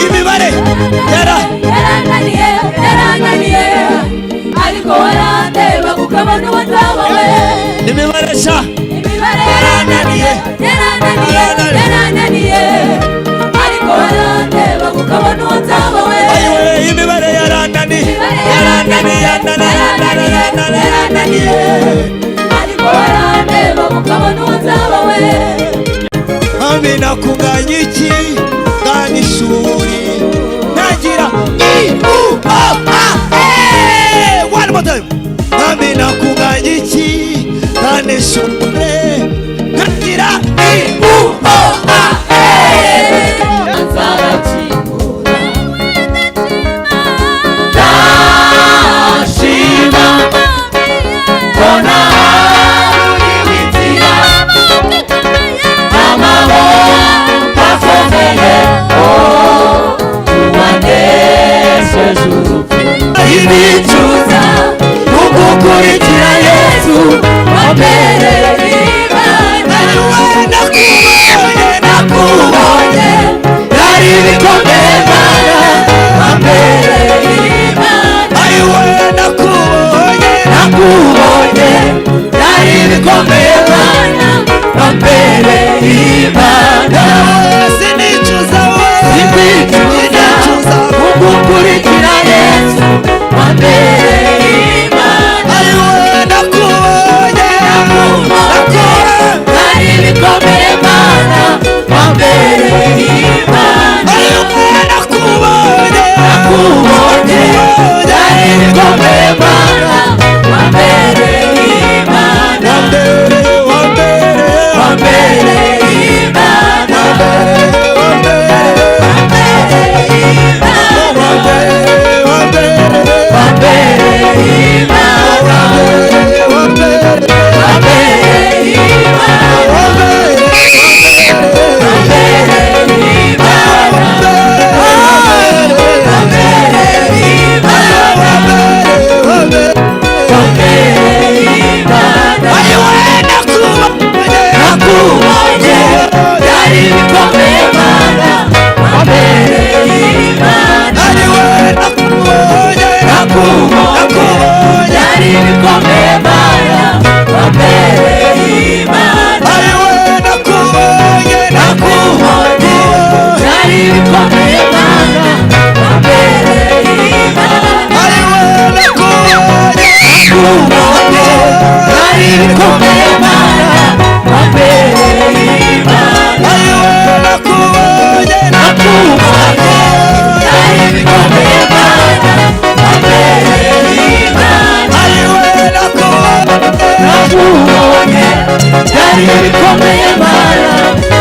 imibare yarananiye ariko warandeba ukabona uwazaba we imibare sha imibare yarananiye ariko warandeba ukabona uwazaba we imibare yarananiye ariko warandeba ukabona uwazaba we amina kunganya iki ngana ishuri ntagira one more time amina kunganya iki ngana ishuri ntagira ibicuza kugukurikira Yesu wambere Imana nakubonye yari bikomeye Mana wambere Imana nakubonye yari bikomeye Mana wambere Imana sinicuza kugukurikira Yesu wambere Imana nakubonye yari bikomeye Mana wambere Imana nakubonye yari bikomeye Mana wambere Imana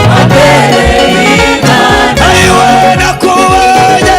wambere Imana nakubonye